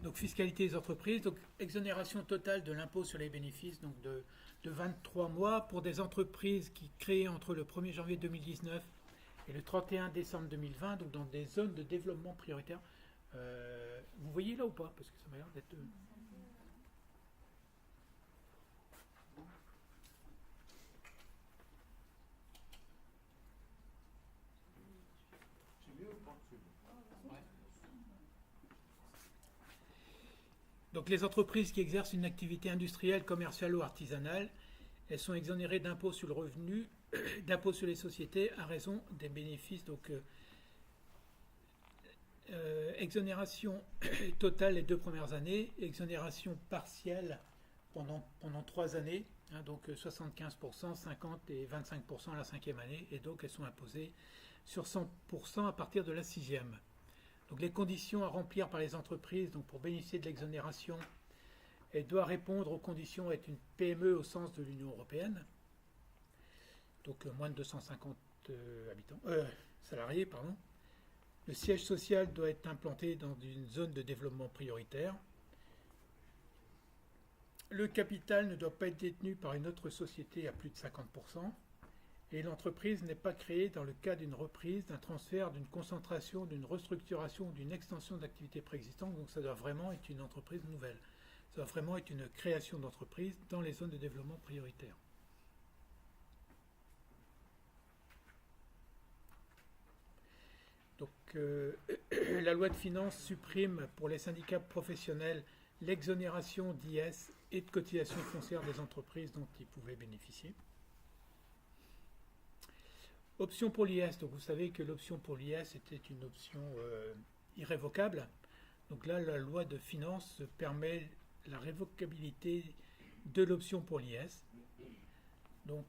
Donc fiscalité des entreprises, donc exonération totale de l'impôt sur les bénéfices donc de 23 mois pour des entreprises qui créées entre le 1er janvier 2019 et le 31 décembre 2020, donc dans des zones de développement prioritaire. Vous voyez là ou pas? Parce que ça m'a l'air d'être... Donc les entreprises qui exercent une activité industrielle, commerciale ou artisanale, elles sont exonérées d'impôt sur le revenu, d'impôt sur les sociétés à raison des bénéfices. Donc exonération totale les 2 premières années, exonération partielle pendant 3 années, hein, donc 75%, 50% et 25% la 5e année, et donc elles sont imposées sur 100% à partir de la 6e. Donc les conditions à remplir par les entreprises donc pour bénéficier de l'exonération, elle doit répondre aux conditions être une PME au sens de l'Union européenne, donc moins de 250 salariés, pardon. Le siège social doit être implanté dans une zone de développement prioritaire. Le capital ne doit pas être détenu par une autre société à plus de 50%. Et l'entreprise n'est pas créée dans le cas d'une reprise, d'un transfert, d'une concentration, d'une restructuration ou d'une extension d'activité préexistante. Donc ça doit vraiment être une entreprise nouvelle. Ça doit vraiment être une création d'entreprise dans les zones de développement prioritaire. Donc la loi de finances supprime pour les syndicats professionnels l'exonération d'IS et de cotisations foncières des entreprises dont ils pouvaient bénéficier. Option pour l'IS, donc vous savez que l'option pour l'IS était une option irrévocable. Donc là, la loi de finances permet la révocabilité de l'option pour l'IS. Donc,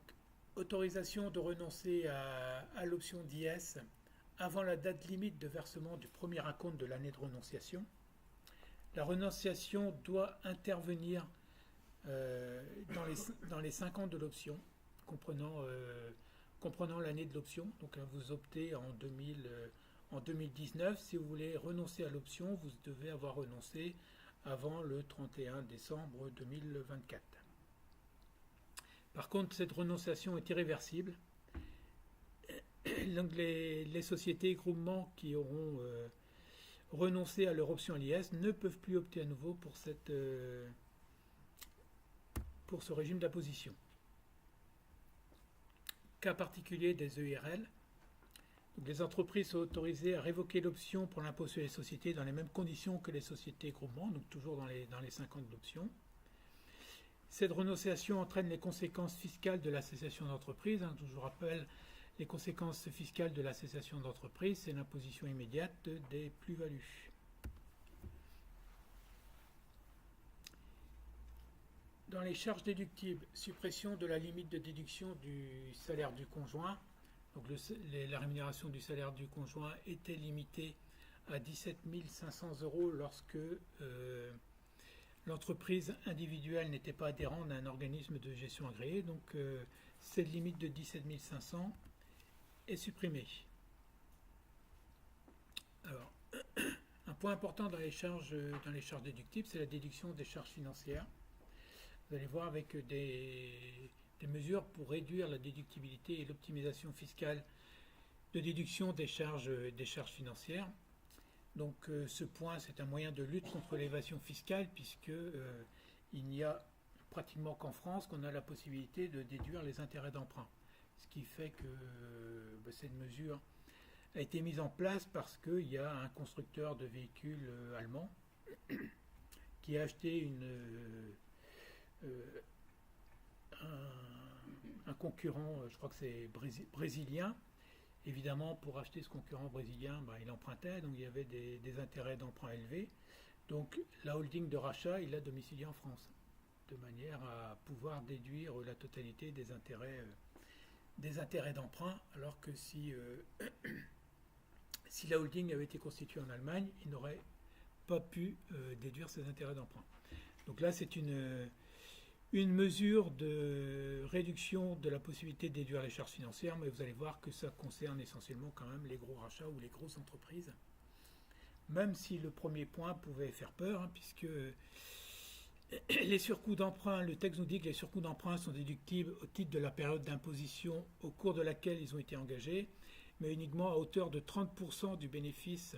autorisation de renoncer à l'option d'IS avant la date limite de versement du premier acompte de l'année de renonciation. La renonciation doit intervenir dans les 5 ans de l'option, comprenant l'année de l'option. Donc vous optez en 2019. Si vous voulez renoncer à l'option, vous devez avoir renoncé avant le 31 décembre 2024. Par contre, cette renonciation est irréversible. Donc les sociétés et groupements qui auront renoncé à leur option à l'IS ne peuvent plus opter à nouveau pour ce régime d'imposition. Cas particulier des EIRL. Donc les entreprises sont autorisées à révoquer l'option pour l'impôt sur les sociétés dans les mêmes conditions que les sociétés et groupements, donc toujours dans les 5 ans de l'option. Cette renonciation entraîne les conséquences fiscales de la cessation d'entreprise. Je vous rappelle, les conséquences fiscales de la cessation d'entreprise, c'est l'imposition immédiate des plus-values. Dans les charges déductibles, suppression de la limite de déduction du salaire du conjoint. Donc la rémunération du salaire du conjoint était limitée à 17 500 € lorsque l'entreprise individuelle n'était pas adhérente à un organisme de gestion agréé. Donc cette limite de 17 500 est supprimée. Alors, un point important dans les charges déductibles, c'est la déduction des charges financières. Vous allez voir avec des mesures pour réduire la déductibilité et l'optimisation fiscale de déduction des charges financières. Donc ce point, c'est un moyen de lutte contre l'évasion fiscale puisque il n'y a pratiquement qu'en France qu'on a la possibilité de déduire les intérêts d'emprunt. Ce qui fait que cette mesure a été mise en place parce qu'il y a un constructeur de véhicules allemand qui a acheté un concurrent, je crois que c'est brésilien. Évidemment, pour acheter ce concurrent brésilien, il empruntait, donc il y avait des intérêts d'emprunt élevés. Donc la holding de rachat, il l'a domicilié en France, de manière à pouvoir déduire la totalité des intérêts d'emprunt, alors que si la holding avait été constituée en Allemagne, il n'aurait pas pu déduire ses intérêts d'emprunt. Donc là, c'est une mesure de réduction de la possibilité de déduire les charges financières, mais vous allez voir que ça concerne essentiellement quand même les gros rachats ou les grosses entreprises. même si le premier point pouvait faire peur, hein, puisque les surcoûts d'emprunt, le texte nous dit que les surcoûts d'emprunt sont déductibles au titre de la période d'imposition au cours de laquelle ils ont été engagés, mais uniquement à hauteur de 30% du bénéfice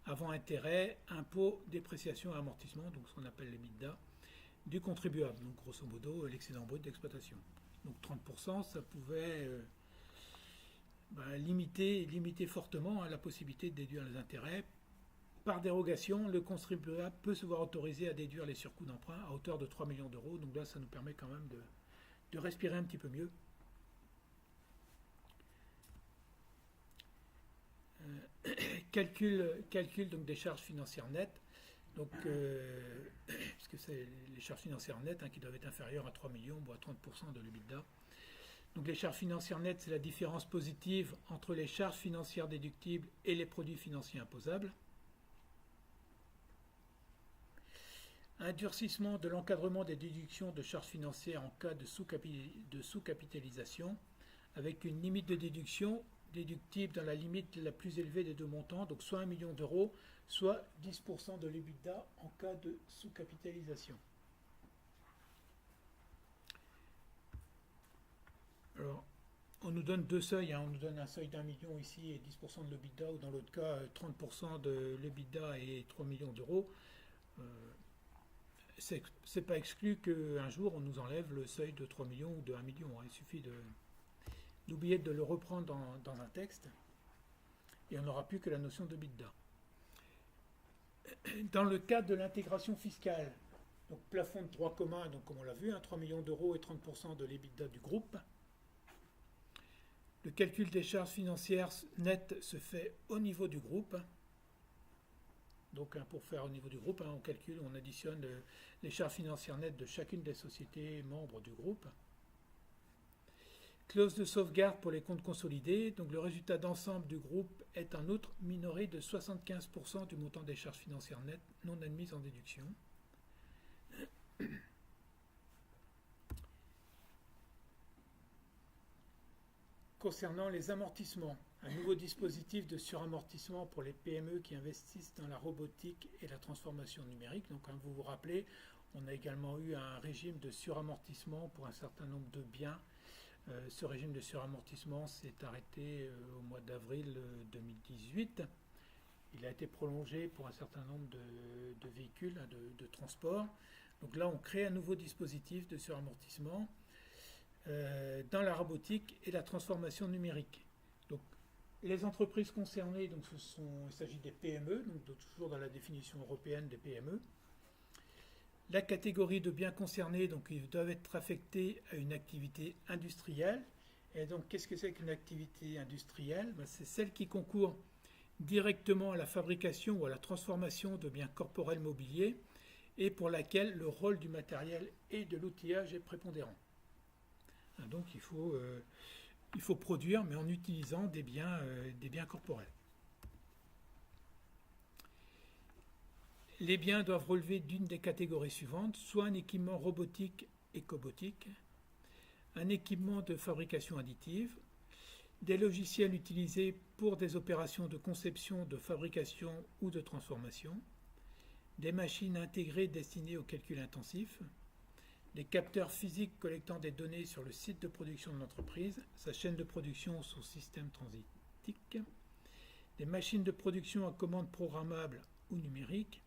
avant intérêt, impôt, dépréciation et amortissement, donc ce qu'on appelle l'EBITDA, du contribuable, donc grosso modo l'excédent brut d'exploitation. Donc 30%, ça pouvait limiter fortement, hein, la possibilité de déduire les intérêts. Par dérogation, le contribuable peut se voir autorisé à déduire les surcoûts d'emprunt à hauteur de 3 millions d'euros. Donc là, ça nous permet quand même de respirer un petit peu mieux. Calcul donc des charges financières nettes. Donc, puisque c'est les charges financières nettes, hein, qui doivent être inférieures à 3 millions, à 30% de l'EBITDA. Donc les charges financières nettes, c'est la différence positive entre les charges financières déductibles et les produits financiers imposables. Un durcissement de l'encadrement des déductions de charges financières en cas de sous-capitalisation, avec une limite de déduction déductible dans la limite la plus élevée des deux montants, donc soit 1 million d'euros, soit 10% de l'EBITDA en cas de sous-capitalisation. Alors, on nous donne deux seuils, hein. On nous donne un seuil d'1 million ici et 10% de l'EBITDA, ou dans l'autre cas 30% de l'EBITDA et 3 millions d'euros. C'est pas exclu qu'un jour on nous enlève le seuil de 3 millions ou de 1 million. Il suffit d'oublier de le reprendre dans un texte et on n'aura plus que la notion de EBITDA. Dans le cadre de l'intégration fiscale, donc plafond de droit commun, donc comme on l'a vu, 3 millions d'euros et 30% de l'EBITDA du groupe. Le calcul des charges financières nettes se fait au niveau du groupe. Donc pour faire au niveau du groupe, on calcule, on additionne les charges financières nettes de chacune des sociétés membres du groupe. Clause de sauvegarde pour les comptes consolidés. Donc le résultat d'ensemble du groupe est en outre minoré de 75% du montant des charges financières nettes non admises en déduction. Concernant les amortissements, un nouveau dispositif de suramortissement pour les PME qui investissent dans la robotique et la transformation numérique. Donc, comme vous vous rappelez, on a également eu un régime de suramortissement pour un certain nombre de biens. Ce régime de suramortissement s'est arrêté au mois d'avril 2018. Il a été prolongé pour un certain nombre de véhicules, de transport. Donc là, on crée un nouveau dispositif de suramortissement dans la robotique et la transformation numérique. Donc, les entreprises concernées, donc il s'agit des PME, donc toujours dans la définition européenne des PME. La catégorie de biens concernés, donc ils doivent être affectés à une activité industrielle. Et donc, qu'est-ce que c'est qu'une activité industrielle? C'est celle qui concourt directement à la fabrication ou à la transformation de biens corporels mobiliers et pour laquelle le rôle du matériel et de l'outillage est prépondérant. Donc il faut produire, mais en utilisant des biens corporels. Les biens doivent relever d'une des catégories suivantes, soit un équipement robotique et cobotique, un équipement de fabrication additive, des logiciels utilisés pour des opérations de conception, de fabrication ou de transformation, des machines intégrées destinées au calcul intensif, des capteurs physiques collectant des données sur le site de production de l'entreprise, sa chaîne de production ou son système transitique, des machines de production à commande programmable ou numérique,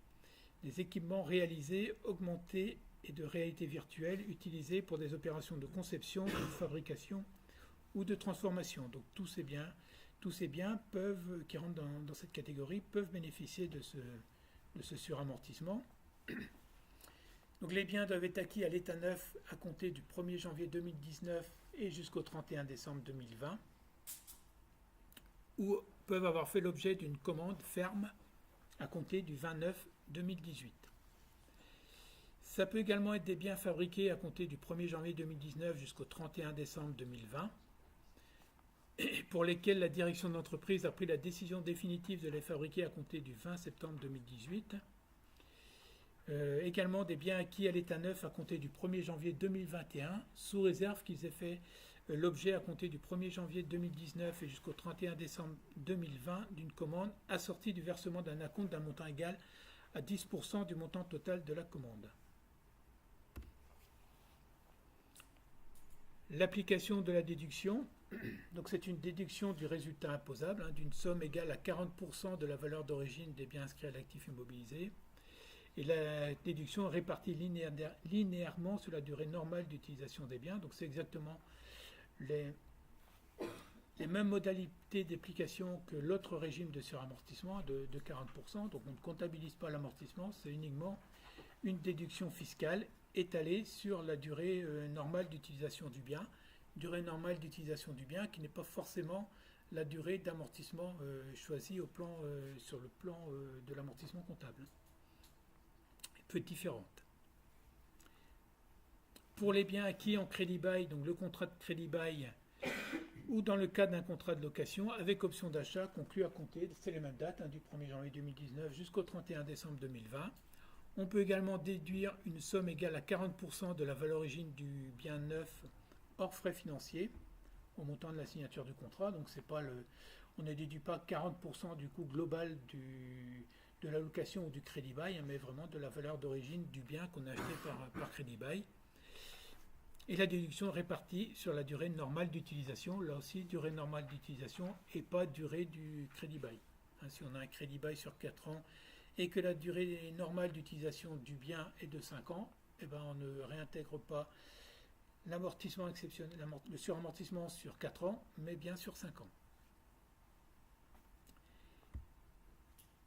des équipements réalisés, augmentés et de réalité virtuelle utilisés pour des opérations de conception, de fabrication ou de transformation. Donc tous ces biens qui rentrent dans cette catégorie peuvent bénéficier de ce suramortissement. Donc les biens doivent être acquis à l'état neuf à compter du 1er janvier 2019 et jusqu'au 31 décembre 2020, ou peuvent avoir fait l'objet d'une commande ferme à compter du 29 2018. Ça peut également être des biens fabriqués à compter du 1er janvier 2019 jusqu'au 31 décembre 2020, pour lesquels la direction de l'entreprise a pris la décision définitive de les fabriquer à compter du 20 septembre 2018. Également des biens acquis à l'état neuf à compter du 1er janvier 2021, sous réserve qu'ils aient fait l'objet à compter du 1er janvier 2019 et jusqu'au 31 décembre 2020 d'une commande assortie du versement d'un acompte d'un montant égal à 10% du montant total de la commande. L'application de la déduction, donc c'est une déduction du résultat imposable d'une somme égale à 40% de la valeur d'origine des biens inscrits à l'actif immobilisé. Et la déduction est répartie linéairement sur la durée normale d'utilisation des biens. Donc c'est exactement les mêmes modalités d'application que l'autre régime de suramortissement de 40%. Donc on ne comptabilise pas l'amortissement, c'est uniquement une déduction fiscale étalée sur la durée normale d'utilisation du bien. Durée normale d'utilisation du bien qui n'est pas forcément la durée d'amortissement choisie sur le plan de l'amortissement comptable. Peu différente. Pour les biens acquis en crédit-bail, donc le contrat de crédit-bail ou dans le cadre d'un contrat de location avec option d'achat conclu à compter, c'est les mêmes dates, du 1er janvier 2019 jusqu'au 31 décembre 2020. On peut également déduire une somme égale à 40% de la valeur origine du bien neuf hors frais financiers au montant de la signature du contrat. Donc on ne déduit pas 40% du coût global de la location ou du crédit-bail, mais vraiment de la valeur d'origine du bien qu'on a acheté par crédit-bail. Et la déduction est répartie sur la durée normale d'utilisation, là aussi durée normale d'utilisation et pas durée du crédit-bail. Si on a un crédit-bail sur 4 ans et que la durée normale d'utilisation du bien est de 5 ans, on ne réintègre pas l'amortissement exceptionnel, le suramortissement sur 4 ans, mais bien sur 5 ans.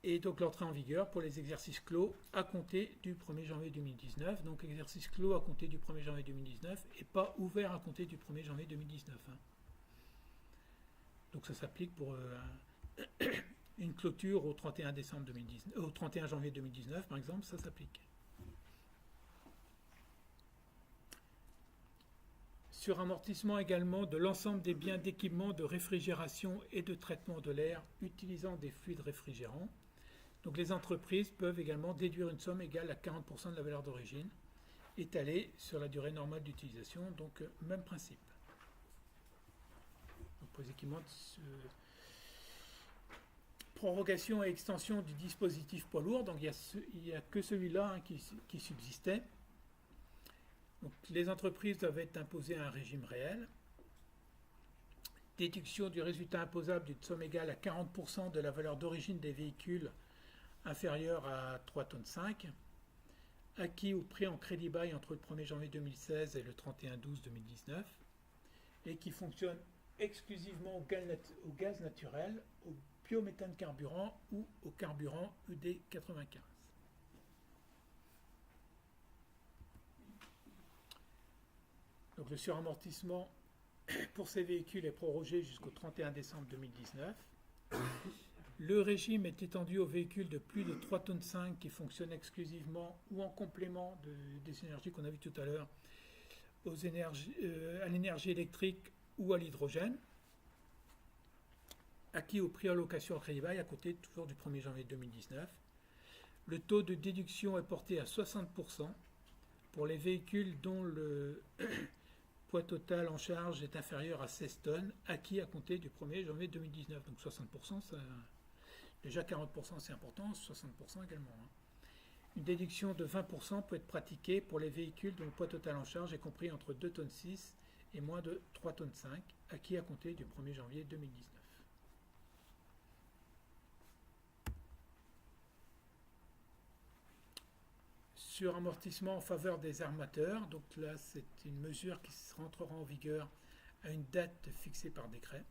Et donc l'entrée en vigueur pour les exercices clos à compter du 1er janvier 2019. Donc exercice clos à compter du 1er janvier 2019 et pas ouvert à compter du 1er janvier 2019. Donc ça s'applique pour une clôture au 31 décembre 2019, au 31 janvier 2019 par exemple, ça s'applique. Suramortissement également de l'ensemble des biens d'équipement de réfrigération et de traitement de l'air utilisant des fluides réfrigérants. Donc les entreprises peuvent également déduire une somme égale à 40% de la valeur d'origine, étalée sur la durée normale d'utilisation, donc même principe. Donc pour les équipements prorogation et extension du dispositif poids lourd, donc il n'y a que celui-là qui subsistait. Donc, les entreprises doivent être imposées à un régime réel. Déduction du résultat imposable d'une somme égale à 40% de la valeur d'origine des véhicules inférieurs à 3,5 tonnes, acquis ou pris en crédit-bail entre le 1er janvier 2016 et le 31/12/2019, et qui fonctionnent exclusivement au gaz naturel, au biométhane carburant ou au carburant ED95. Donc le suramortissement pour ces véhicules est prorogé jusqu'au 31 décembre 2019. Le régime est étendu aux véhicules de plus de 3,5 tonnes qui fonctionnent exclusivement ou en complément des énergies qu'on a vues tout à l'heure, à l'énergie électrique ou à l'hydrogène, acquis au prix en location à crédit-bail à compter toujours du 1er janvier 2019. Le taux de déduction est porté à 60% pour les véhicules dont le poids total en charge est inférieur à 16 tonnes, acquis à compter du 1er janvier 2019. Donc 60%, déjà 40% c'est important, 60% également. Une déduction de 20% peut être pratiquée pour les véhicules dont le poids total en charge est compris entre 2,6 tonnes et moins de 3,5 tonnes, acquis à compter du 1er janvier 2019. Suramortissement en faveur des armateurs. Donc là, c'est une mesure qui rentrera en vigueur à une date fixée par décret.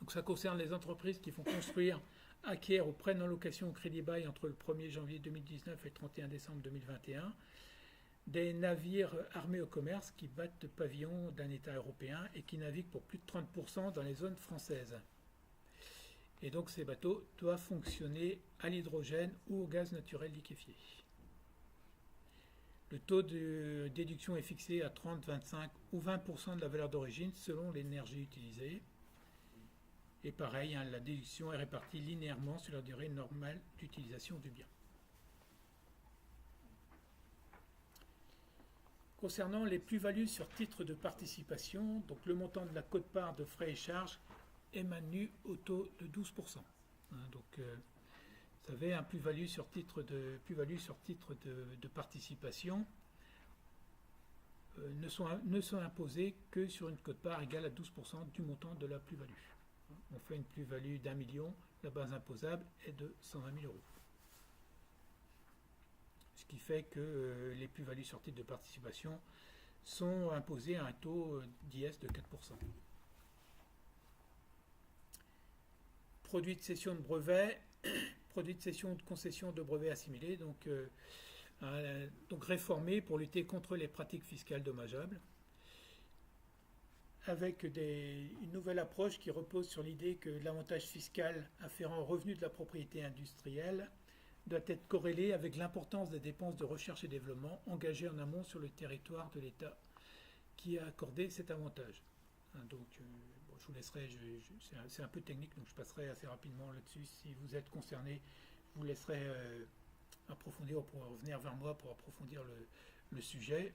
Donc ça concerne les entreprises qui font construire, acquièrent ou prennent en location au crédit-bail entre le 1er janvier 2019 et le 31 décembre 2021 des navires armés au commerce qui battent pavillon d'un État européen et qui naviguent pour plus de 30% dans les zones françaises. Et donc ces bateaux doivent fonctionner à l'hydrogène ou au gaz naturel liquéfié. Le taux de déduction est fixé à 30, 25 ou 20% de la valeur d'origine selon l'énergie utilisée. Et pareil, la déduction est répartie linéairement sur la durée normale d'utilisation du bien. Concernant les plus-values sur titre de participation, donc le montant de la quote-part de frais et charges est maintenu au taux de 12%. Vous savez, un plus-value sur titre de participation ne sont imposés que sur une quote-part égale à 12% du montant de la plus-value. On fait une plus-value d'1 million, la base imposable est de 120 000 euros. Ce qui fait que les plus-values sur titre de participation sont imposées à un taux d'IS de 4%. Produit de cession de brevet, produit de cession ou de concession de brevets assimilés, donc réformé pour lutter contre les pratiques fiscales dommageables, avec une nouvelle approche qui repose sur l'idée que l'avantage fiscal afférent au revenu de la propriété industrielle doit être corrélé avec l'importance des dépenses de recherche et développement engagées en amont sur le territoire de l'État qui a accordé cet avantage. Je vous laisserai, c'est un peu technique, donc je passerai assez rapidement là-dessus. Si vous êtes concerné, je vous laisserai approfondir, pour revenir vers moi pour approfondir le sujet.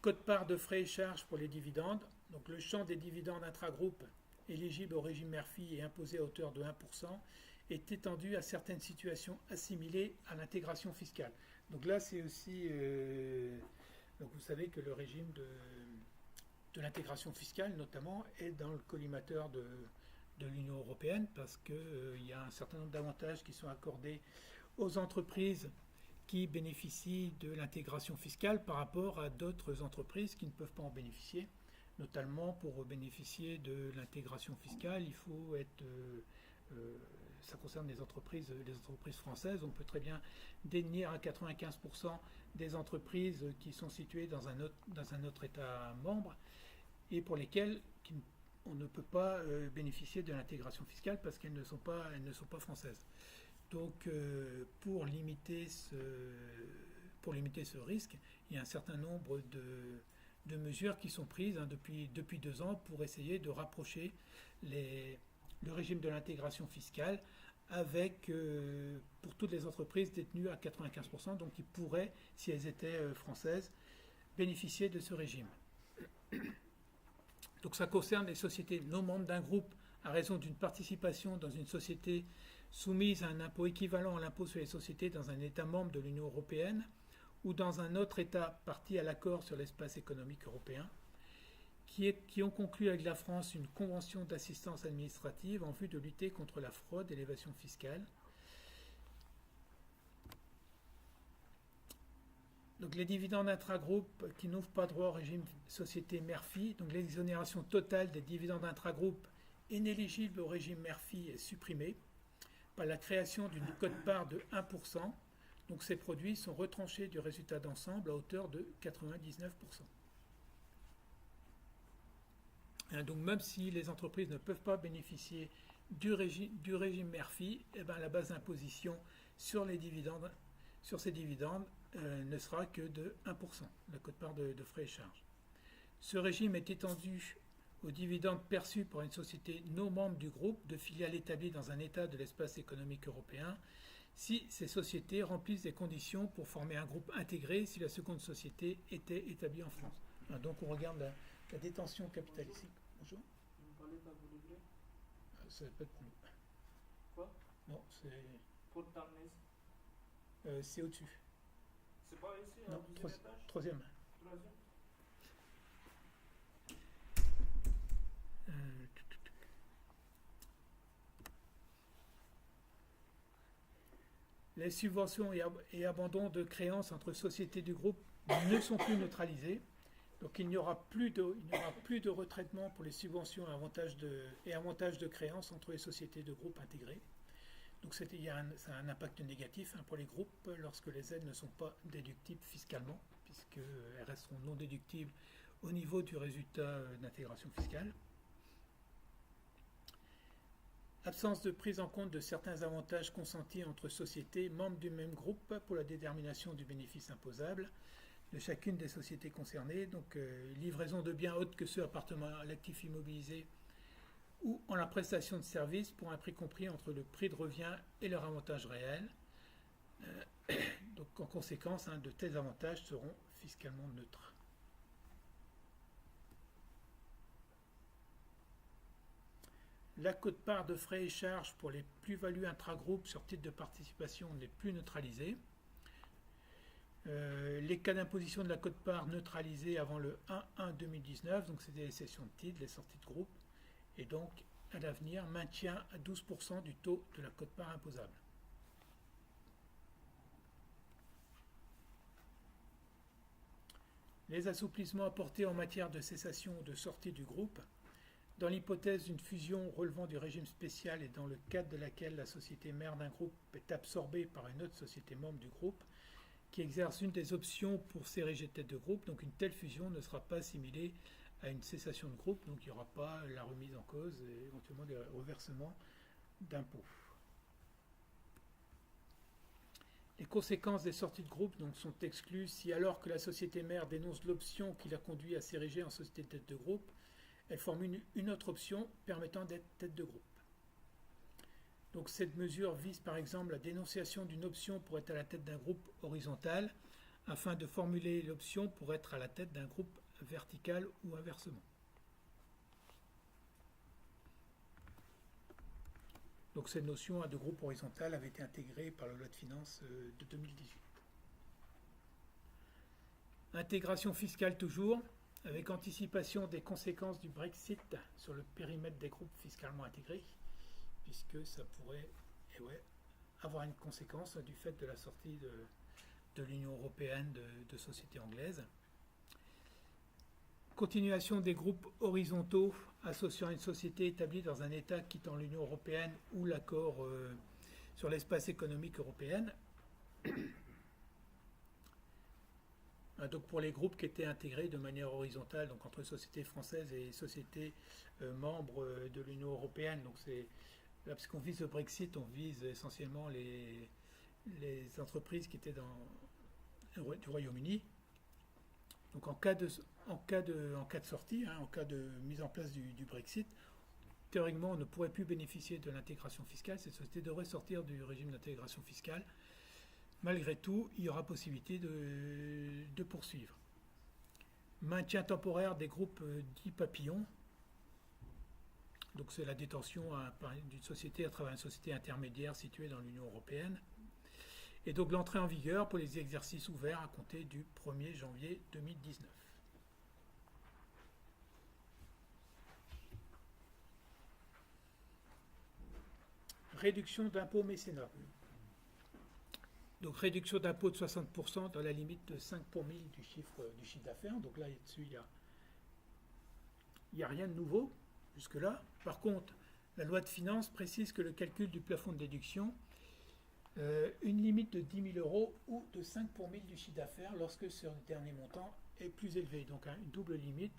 Quote-part de frais et charges pour les dividendes. Donc le champ des dividendes intragroupes éligibles au régime Murphy et imposé à hauteur de 1% est étendu à certaines situations assimilées à l'intégration fiscale. Donc là, c'est aussi... donc vous savez que le régime de l'intégration fiscale, notamment, est dans le collimateur de l'Union européenne parce qu'il y a un certain nombre d'avantages qui sont accordés aux entreprises qui bénéficient de l'intégration fiscale par rapport à d'autres entreprises qui ne peuvent pas en bénéficier. Notamment, pour bénéficier de l'intégration fiscale, il faut être... ça concerne les entreprises françaises. On peut très bien détenir à 95% des entreprises qui sont situées dans un autre État membre et pour lesquelles on ne peut pas bénéficier de l'intégration fiscale parce qu'elles ne sont pas françaises. Donc, pour limiter ce risque, il y a un certain nombre de mesures qui sont prises depuis 2 ans pour essayer de rapprocher le régime de l'intégration fiscale avec, pour toutes les entreprises détenues à 95%, donc qui pourraient, si elles étaient françaises, bénéficier de ce régime. Donc ça concerne les sociétés non membres d'un groupe à raison d'une participation dans une société soumise à un impôt équivalent à l'impôt sur les sociétés dans un État membre de l'Union européenne ou dans un autre État partie à l'accord sur l'espace économique européen, qui ont conclu avec la France une convention d'assistance administrative en vue de lutter contre la fraude et l'évasion fiscale. Donc les dividendes intragroupes qui n'ouvrent pas droit au régime société Murphy, donc l'exonération totale des dividendes intragroupes inéligibles au régime Murphy est supprimée par la création d'une quote-part de 1%. Donc ces produits sont retranchés du résultat d'ensemble à hauteur de 99%. Donc même si les entreprises ne peuvent pas bénéficier du régime Murphy, la base d'imposition sur ces dividendes ne sera que de 1%, la quote-part de frais et charges. Ce régime est étendu aux dividendes perçus par une société non membre du groupe de filiales établies dans un État de l'espace économique européen, si ces sociétés remplissent des conditions pour former un groupe intégré si la seconde société était établie en France. Donc on regarde la détention capitalistique. Bonjour. Vous ne parlez pas bouligré? Ça va pas être pour nous. Quoi? Non, c'est... Pour Tarnès? C'est au-dessus. C'est pas ici, Non, à la deuxième étage? troisième. Troisième? Les subventions et abandons de créances entre sociétés du groupe ne sont plus neutralisés. Donc il n'y aura plus de retraitement pour les subventions et avantages de créances entre les sociétés de groupe intégrées. Donc ça a un impact négatif pour les groupes lorsque les aides ne sont pas déductibles fiscalement, puisqu'elles resteront non déductibles au niveau du résultat d'intégration fiscale. Absence de prise en compte de certains avantages consentis entre sociétés membres du même groupe pour la détermination du bénéfice imposable de chacune des sociétés concernées. Donc livraison de biens autres que ceux appartenant à l'actif immobilisé ou en la prestation de services pour un prix compris entre le prix de revient et leur avantage réel. Donc en conséquence, de tels avantages seront fiscalement neutres. La quote-part de frais et charges pour les plus-values intragroupes sur titre de participation n'est plus neutralisée. Les cas d'imposition de la quote-part neutralisés avant le 1-1-2019, donc c'était les cessions de titres, les sorties de groupe, et donc à l'avenir, maintien à 12% du taux de la quote-part imposable. Les assouplissements apportés en matière de cessation ou de sortie du groupe, dans l'hypothèse d'une fusion relevant du régime spécial et dans le cadre de laquelle la société mère d'un groupe est absorbée par une autre société membre du groupe, qui exerce une des options pour s'ériger tête de groupe, donc une telle fusion ne sera pas assimilée à une cessation de groupe, donc il n'y aura pas la remise en cause et éventuellement des reversements d'impôts. Les conséquences des sorties de groupe donc, sont exclues si, alors que la société mère dénonce l'option qui l'a conduit à s'ériger en société de tête de groupe, elle forme une autre option permettant d'être tête de groupe. Donc cette mesure vise par exemple la dénonciation d'une option pour être à la tête d'un groupe horizontal afin de formuler l'option pour être à la tête d'un groupe vertical ou inversement. Donc cette notion de groupe horizontal avait été intégrée par la loi de finances de 2018. Intégration fiscale toujours, avec anticipation des conséquences du Brexit sur le périmètre des groupes fiscalement intégrés, puisque ça pourrait avoir une conséquence du fait de la sortie de l'Union européenne de sociétés anglaises. Continuation des groupes horizontaux associant une société établie dans un État quittant l'Union européenne ou l'accord sur l'espace économique européen. Donc pour les groupes qui étaient intégrés de manière horizontale, donc entre sociétés françaises et sociétés membres de l'Union européenne. Donc c'est là, parce qu'on vise le Brexit, on vise essentiellement les entreprises qui étaient du Royaume-Uni. Donc en cas de sortie, en cas de mise en place du Brexit, théoriquement on ne pourrait plus bénéficier de l'intégration fiscale. Cette société devrait sortir du régime d'intégration fiscale. Malgré tout, il y aura possibilité de poursuivre. Maintien temporaire des groupes dits papillons. Donc c'est la détention d'une société à travers une société intermédiaire située dans l'Union européenne. Et donc l'entrée en vigueur pour les exercices ouverts à compter du 1er janvier 2019. Réduction d'impôt mécénat. Donc réduction d'impôt de 60% dans la limite de 5 pour 1000 du chiffre d'affaires. Donc là, dessus, il n'y a rien de nouveau jusque-là. Par contre, la loi de finances précise que le calcul du plafond de déduction, une limite de 10 000 euros ou de 5 pour 1000 du chiffre d'affaires lorsque ce dernier montant est plus élevé. Donc une double limite,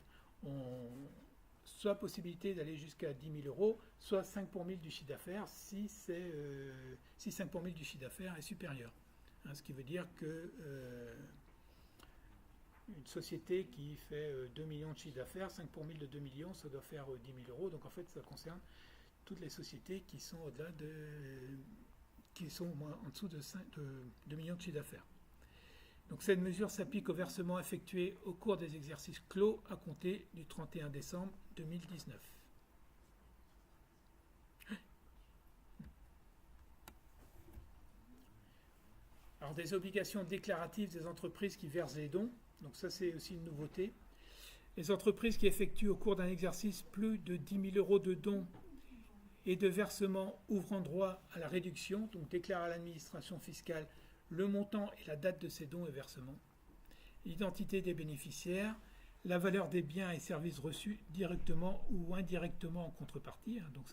soit possibilité d'aller jusqu'à 10 000 euros, soit 5 pour 1000 du chiffre d'affaires si 5 pour 1000 du chiffre d'affaires est supérieur. Ce qui veut dire que une société qui fait 2 millions de chiffre d'affaires, 5 pour 1000 de 2 millions, ça doit faire 10 000 euros. Donc en fait, ça concerne toutes les sociétés qui sont au-delà qui sont en dessous de 2 millions de chiffre d'affaires. Donc cette mesure s'applique aux versements effectués au cours des exercices clos à compter du 31 décembre 2019. Alors des obligations déclaratives des entreprises qui versent les dons, donc ça c'est aussi une nouveauté. Les entreprises qui effectuent au cours d'un exercice plus de 10 000 euros de dons et de versements ouvrant droit à la réduction, donc déclarent à l'administration fiscale le montant et la date de ces dons et versements, l'identité des bénéficiaires, la valeur des biens et services reçus directement ou indirectement en contrepartie. Donc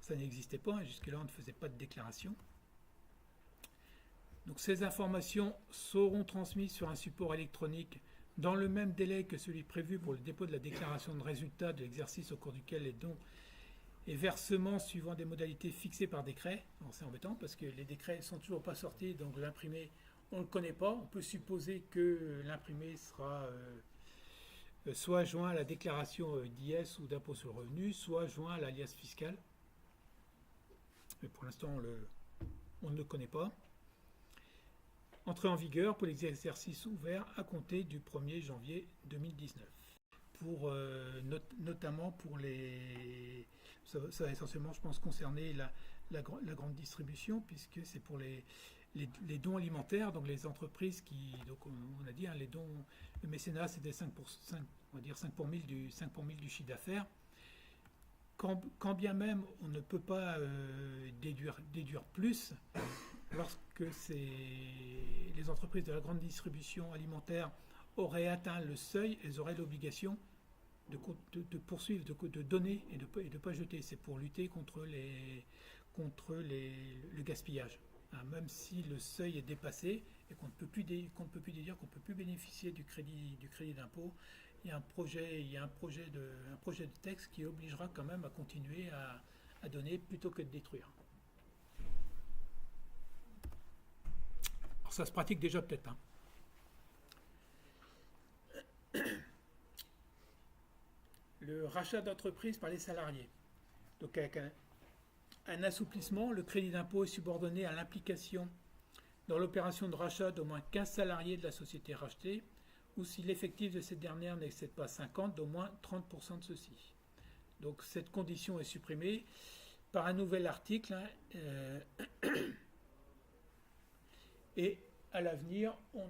ça n'existait pas, jusque-là on ne faisait pas de déclaration. Donc ces informations seront transmises sur un support électronique dans le même délai que celui prévu pour le dépôt de la déclaration de résultat de l'exercice au cours duquel les dons et versements suivant des modalités fixées par décret. Alors c'est embêtant parce que les décrets ne sont toujours pas sortis, donc l'imprimé, on ne le connaît pas. On peut supposer que l'imprimé sera soit joint à la déclaration d'IS ou d'impôt sur le revenu, soit joint à l'alias fiscal. Mais pour l'instant, on ne le connaît pas. Entrer en vigueur pour les exercices ouverts à compter du 1er janvier 2019. Pour, notamment pour les... Ça va essentiellement, je pense, concerner la grande distribution, puisque c'est pour les dons alimentaires, donc les entreprises qui... Donc on a dit, hein, les dons... Le mécénat, c'est des 5 on va dire 5 pour 1000 du chiffre d'affaires. Quand bien même on ne peut pas déduire plus, lorsque les entreprises de la grande distribution alimentaire auraient atteint le seuil, elles auraient l'obligation de poursuivre, de donner et de ne pas jeter. C'est pour lutter contre le gaspillage. Hein, même si le seuil est dépassé et qu'on ne peut plus déduire, qu'on ne peut plus bénéficier du crédit d'impôt, il y a un projet de texte qui obligera quand même à continuer à donner plutôt que de détruire. Alors ça se pratique déjà peut-être. Hein. Le rachat d'entreprise par les salariés. Donc avec un assouplissement, le crédit d'impôt est subordonné à l'implication dans l'opération de rachat d'au moins 15 salariés de la société rachetée, ou si l'effectif de cette dernière n'excède pas 50, d'au moins 30% de ceux-ci. Donc cette condition est supprimée par un nouvel article, hein, et à l'avenir, on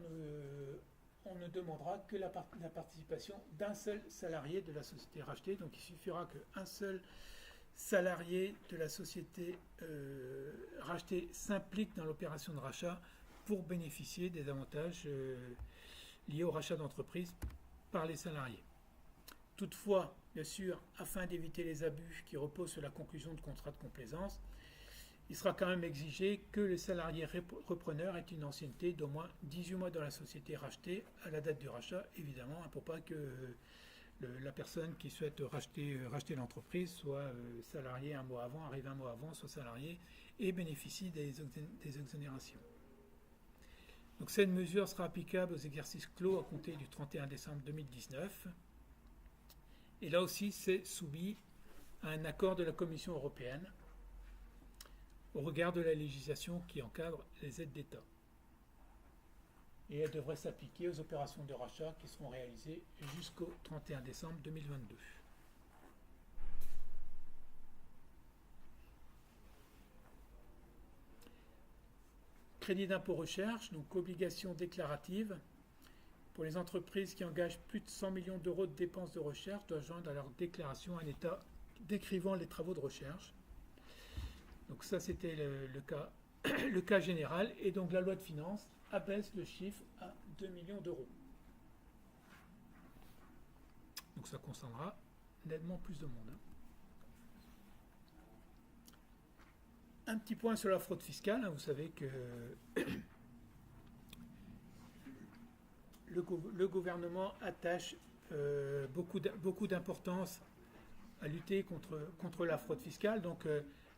ne demandera que la participation d'un seul salarié de la société rachetée. Donc il suffira qu'un seul salarié de la société rachetée s'implique dans l'opération de rachat pour bénéficier des avantages liés au rachat d'entreprise par les salariés. Toutefois, bien sûr, afin d'éviter les abus qui reposent sur la conclusion de contrats de complaisance, il sera quand même exigé que le salarié repreneur ait une ancienneté d'au moins 18 mois dans la société rachetée à la date du rachat, évidemment, pour pas que la personne qui souhaite racheter l'entreprise soit salarié un mois avant, arrive un mois avant, soit salarié et bénéficie des exonérations. Donc cette mesure sera applicable aux exercices clos à compter du 31 décembre 2019. Et là aussi, c'est soumis à un accord de la Commission européenne au regard de la législation qui encadre les aides d'État. Et elle devrait s'appliquer aux opérations de rachat qui seront réalisées jusqu'au 31 décembre 2022. Crédit d'impôt recherche, donc obligation déclarative. Pour les entreprises qui engagent plus de 100 millions d'euros de dépenses de recherche, doivent joindre à leur déclaration un état décrivant les travaux de recherche. Donc ça, c'était le cas général. Et donc la loi de finances abaisse le chiffre à 2 millions d'euros. Donc ça concernera nettement plus de monde. Un petit point sur la fraude fiscale. Vous savez que le gouvernement attache beaucoup d'importance à lutter contre la fraude fiscale. Donc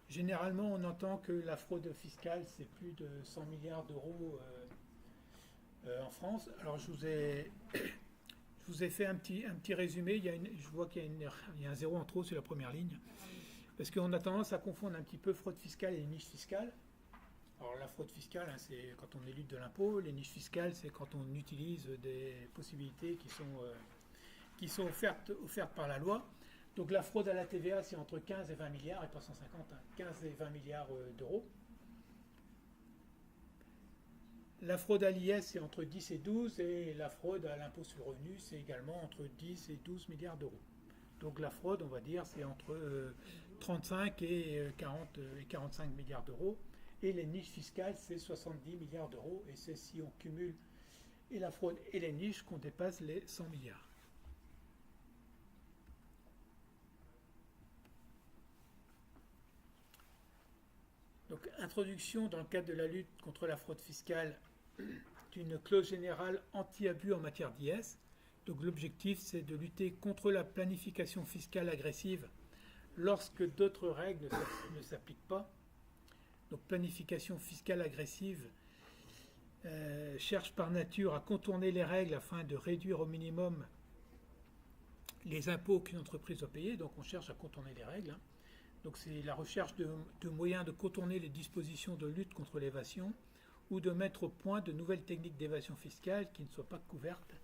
généralement, on entend que la fraude fiscale, c'est plus de 100 milliards d'euros en France. Alors je vous ai fait un petit résumé. Je vois qu'il y a un zéro en trop sur la première ligne. Parce qu'on a tendance à confondre un petit peu fraude fiscale et niche fiscale. Alors la fraude fiscale, hein, c'est quand on élude de l'impôt. Les niches fiscales, c'est quand on utilise des possibilités qui sont offertes par la loi. Donc la fraude à la TVA, c'est entre 15 et 20 milliards, et pas 150, hein, 15 et 20 milliards d'euros. La fraude à l'IS, c'est entre 10 et 12, et la fraude à l'impôt sur le revenu, c'est également entre 10 et 12 milliards d'euros. Donc la fraude, on va dire, c'est entre 35 et 45 milliards d'euros. Et les niches fiscales, c'est 70 milliards d'euros. Et c'est si on cumule et la fraude et les niches qu'on dépasse les 100 milliards. Donc, introduction dans le cadre de la lutte contre la fraude fiscale d'une clause générale anti-abus en matière d'IS. Donc l'objectif, c'est de lutter contre la planification fiscale agressive lorsque d'autres règles ne s'appliquent pas. Donc planification fiscale agressive cherche par nature à contourner les règles afin de réduire au minimum les impôts qu'une entreprise doit payer. Donc on cherche à contourner les règles. Donc c'est la recherche de moyens de contourner les dispositions de lutte contre l'évasion ou de mettre au point de nouvelles techniques d'évasion fiscale qui ne soient pas couvertes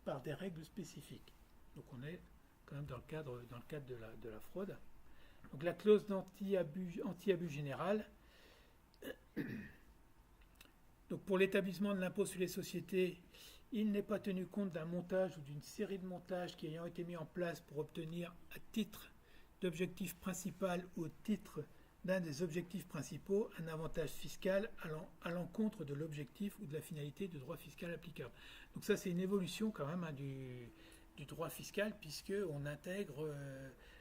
par des règles spécifiques. Donc on est quand même dans le cadre de la fraude. Donc la clause anti-abus général. Donc pour l'établissement de l'impôt sur les sociétés, il n'est pas tenu compte d'un montage ou d'une série de montages qui ayant été mis en place pour obtenir à titre d'objectif principal ou au titre d'un des objectifs principaux un avantage fiscal allant à l'encontre de l'objectif ou de la finalité du droit fiscal applicable. Donc ça c'est une évolution quand même du droit fiscal puisqu'on intègre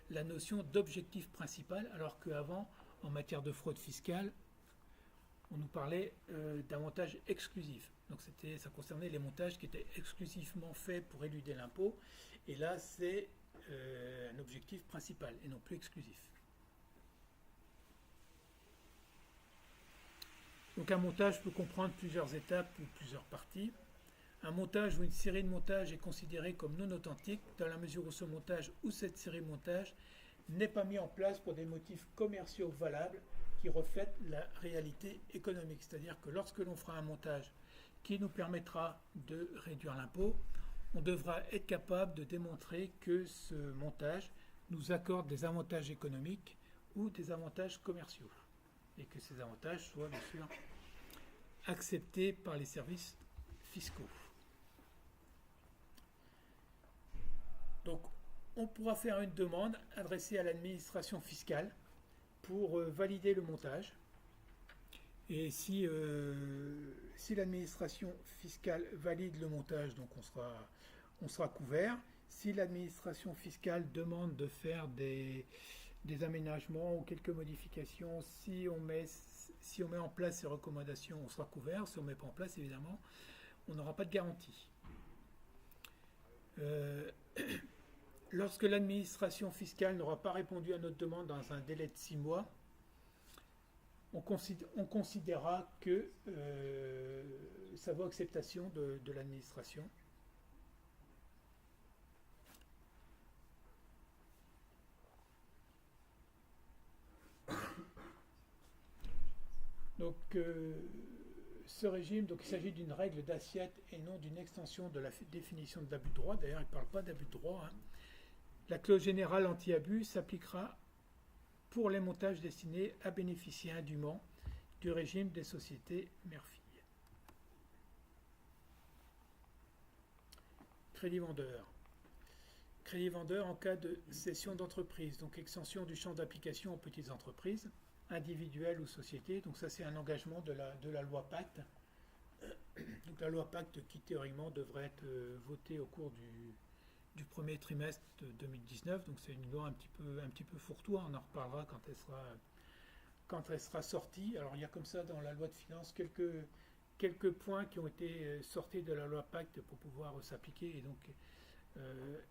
la notion d'objectif principal alors qu'avant en matière de fraude fiscale on nous parlait d'avantages exclusifs. Donc ça concernait les montages qui étaient exclusivement faits pour éluder l'impôt et là c'est un objectif principal et non plus exclusif. Donc un montage peut comprendre plusieurs étapes ou plusieurs parties. Un montage ou une série de montages est considéré comme non authentique dans la mesure où ce montage ou cette série de montages n'est pas mis en place pour des motifs commerciaux valables qui reflètent la réalité économique. C'est-à-dire que lorsque l'on fera un montage qui nous permettra de réduire l'impôt, on devra être capable de démontrer que ce montage nous accorde des avantages économiques ou des avantages commerciaux et que ces avantages soient bien sûr acceptés par les services fiscaux. Donc, on pourra faire une demande adressée à l'administration fiscale pour valider le montage. Et si l'administration fiscale valide le montage, donc on sera couvert. Si l'administration fiscale demande de faire des aménagements ou quelques modifications, si on met en place ces recommandations, on sera couvert. Si on ne met pas en place, évidemment, on n'aura pas de garantie. Lorsque l'administration fiscale n'aura pas répondu à notre demande dans un délai de 6 mois, on considérera que ça vaut acceptation de l'administration. Donc, ce régime, donc, il s'agit d'une règle d'assiette et non d'une extension de la définition de l'abus de droit. D'ailleurs, il ne parle pas d'abus de droit. La clause générale anti-abus s'appliquera pour les montages destinés à bénéficier indûment du régime des sociétés mère-fille. Crédit vendeur. Crédit vendeur en cas de cession d'entreprise, donc extension du champ d'application aux petites entreprises, individuelles ou sociétés. Donc ça c'est un engagement de la loi Pacte. Donc la loi Pacte qui théoriquement devrait être votée au cours du premier trimestre de 2019. Donc c'est une loi un petit peu fourre-tout. On en reparlera quand elle sera sortie. Alors il y a comme ça dans la loi de finances quelques points qui ont été sortis de la loi Pacte pour pouvoir s'appliquer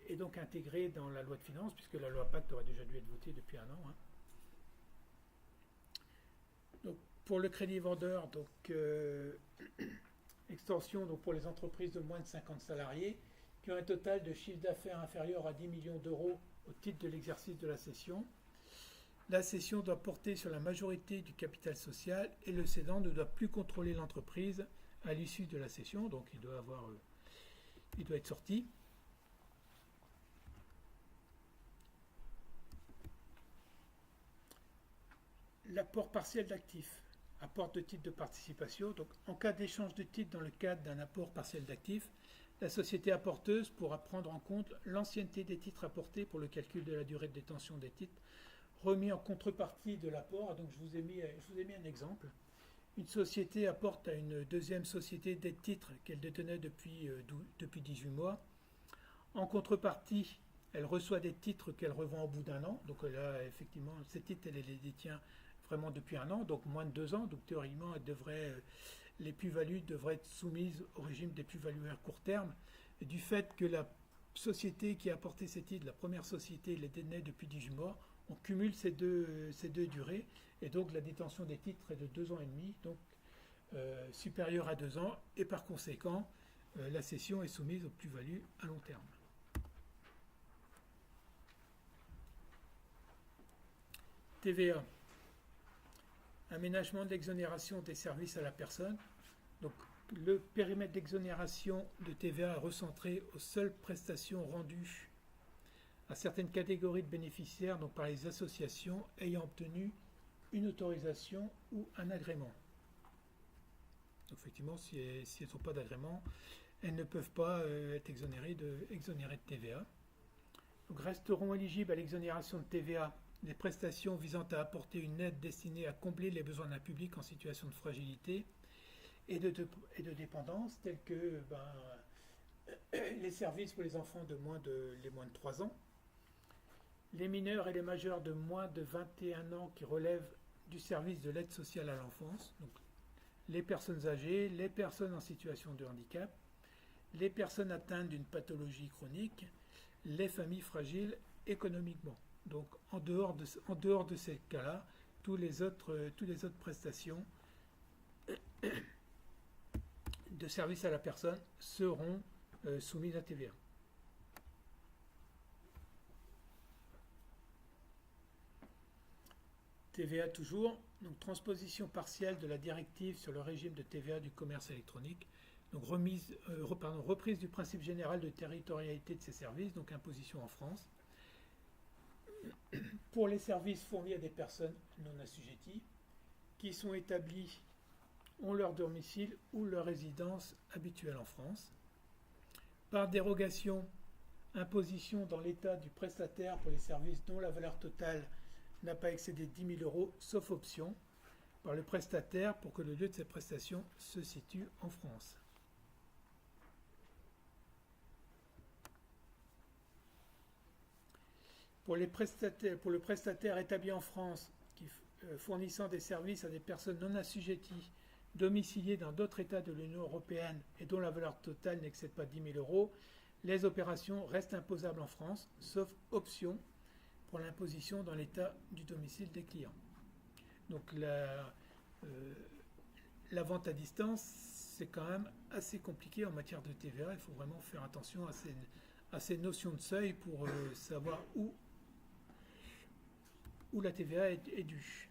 et donc intégrés dans la loi de finances, puisque la loi Pacte aurait déjà dû être votée depuis un an. Donc pour le crédit vendeur, donc extension donc pour les entreprises de moins de 50 salariés qui ont un total de chiffre d'affaires inférieur à 10 millions d'euros au titre de l'exercice de la cession. La cession doit porter sur la majorité du capital social et le cédant ne doit plus contrôler l'entreprise à l'issue de la cession, donc il doit être sorti. L'apport partiel d'actifs, apport de titres de participation. Donc, en cas d'échange de titres dans le cadre d'un apport partiel d'actifs, la société apporteuse pourra prendre en compte l'ancienneté des titres apportés pour le calcul de la durée de détention des titres remis en contrepartie de l'apport. Donc, je vous ai mis un exemple. Une société apporte à une deuxième société des titres qu'elle détenait depuis 18 mois. En contrepartie, elle reçoit des titres qu'elle revend au bout d'un an. Donc, là, effectivement, ces titres, elle les détient vraiment depuis un an, donc moins de 2 ans. Donc théoriquement, les plus-values devraient être soumises au régime des plus-values à court terme. Et du fait que la société qui a apporté ces titres, la première société, les détenait depuis 18 mois, on cumule ces deux durées. Et donc la détention des titres est de 2 ans et demi, donc supérieure à 2 ans. Et par conséquent, la cession est soumise aux plus-values à long terme. TVA. Aménagement de l'exonération des services à la personne. Donc, le périmètre d'exonération de TVA est recentré aux seules prestations rendues à certaines catégories de bénéficiaires, donc par les associations ayant obtenu une autorisation ou un agrément. Donc, effectivement, si elles ne sont pas d'agrément, elles ne peuvent pas être exonérées de TVA. Donc, resteront éligibles à l'exonération de TVA les prestations visant à apporter une aide destinée à combler les besoins d'un public en situation de fragilité et de dépendance, tels que les services pour les enfants de moins de 3 ans, les mineurs et les majeurs de moins de 21 ans qui relèvent du service de l'aide sociale à l'enfance, donc les personnes âgées, les personnes en situation de handicap, les personnes atteintes d'une pathologie chronique, les familles fragiles économiquement. Donc en dehors de ces cas-là, toutes les autres prestations de service à la personne seront soumises à TVA. TVA toujours, donc transposition partielle de la directive sur le régime de TVA du commerce électronique, donc reprise du principe général de territorialité de ces services, donc imposition en France, pour les services fournis à des personnes non assujetties qui sont établies ont leur domicile ou leur résidence habituelle en France. Par dérogation, imposition dans l'état du prestataire pour les services dont la valeur totale n'a pas excédé 10 000 euros, sauf option, par le prestataire pour que le lieu de cette prestation se situe en France. Pour le prestataire établi en France, fournissant des services à des personnes non assujetties, domiciliées dans d'autres États de l'Union européenne et dont la valeur totale n'excède pas 10 000 euros, les opérations restent imposables en France, sauf option pour l'imposition dans l'État du domicile des clients. Donc la vente à distance, c'est quand même assez compliqué en matière de TVA. Il faut vraiment faire attention à ces notions de seuil pour savoir où la TVA est due.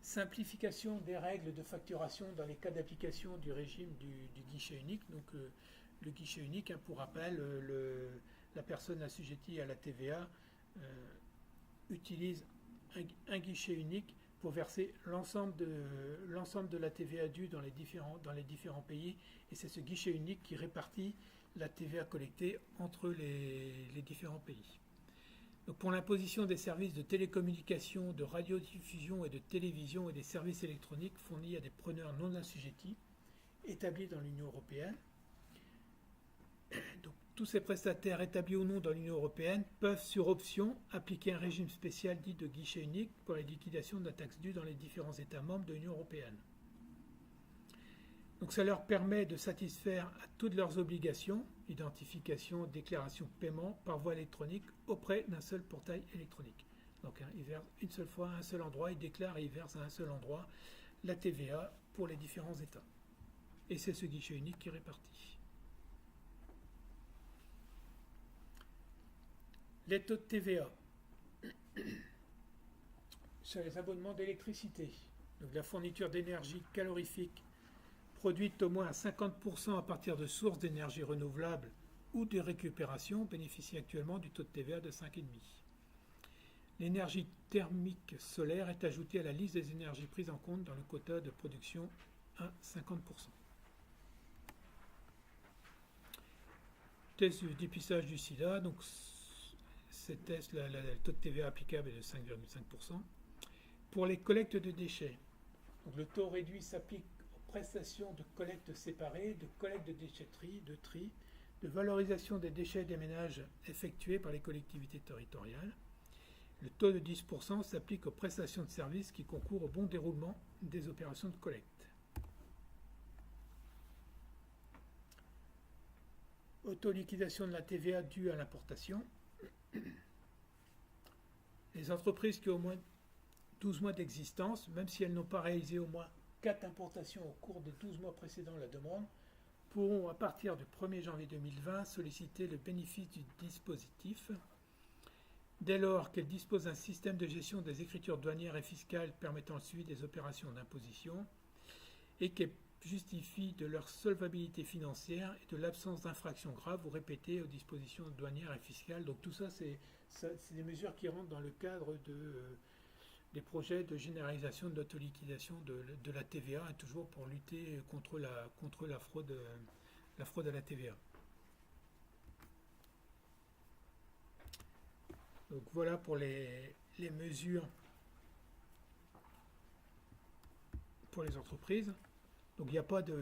Simplification des règles de facturation dans les cas d'application du régime du guichet unique. Donc le guichet unique, pour rappel, la personne assujettie à la TVA utilise un guichet unique pour verser l'ensemble de la TVA due dans les différents pays, et c'est ce guichet unique qui répartit la TVA collectée entre les différents pays. Donc pour l'imposition des services de télécommunication, de radiodiffusion et de télévision et des services électroniques fournis à des preneurs non assujettis établis dans l'Union européenne, donc tous ces prestataires établis ou non dans l'Union européenne peuvent, sur option, appliquer un régime spécial dit de guichet unique pour la liquidation de la taxe due dans les différents États membres de l'Union européenne. Donc ça leur permet de satisfaire à toutes leurs obligations, identification, déclaration, paiement, par voie électronique auprès d'un seul portail électronique. Donc ils versent une seule fois à un seul endroit, ils déclarent et ils versent à un seul endroit la TVA pour les différents États. Et c'est ce guichet unique qui répartit. Les taux de TVA sur les abonnements d'électricité, donc la fourniture d'énergie calorifique produite au moins à 50% à partir de sources d'énergie renouvelable ou de récupération bénéficie actuellement du taux de TVA de 5,5%. L'énergie thermique solaire est ajoutée à la liste des énergies prises en compte dans le quota de production à 50%. Test du dépistage du sida, donc ces tests, le taux de TVA applicable est de 5,5%. Pour les collectes de déchets, donc le taux réduit s'applique aux prestations de collecte séparée, de collecte de déchetterie, de tri, de valorisation des déchets des ménages effectués par les collectivités territoriales. Le taux de 10% s'applique aux prestations de services qui concourent au bon déroulement des opérations de collecte. Auto-liquidation de la TVA due à l'importation. Les entreprises qui ont au moins 12 mois d'existence, même si elles n'ont pas réalisé au moins 4 importations au cours des 12 mois précédant la demande, pourront à partir du 1er janvier 2020 solliciter le bénéfice du dispositif dès lors qu'elles disposent d'un système de gestion des écritures douanières et fiscales permettant le suivi des opérations d'imposition et qui justifient de leur solvabilité financière et de l'absence d'infractions graves ou répétées aux dispositions douanières et fiscales. Donc tout ça, c'est des mesures qui rentrent dans le cadre des projets de généralisation de l'autoliquidation de la TVA, et toujours pour lutter contre la fraude à la TVA. Donc voilà pour les mesures pour les entreprises. Donc il n'y a pas de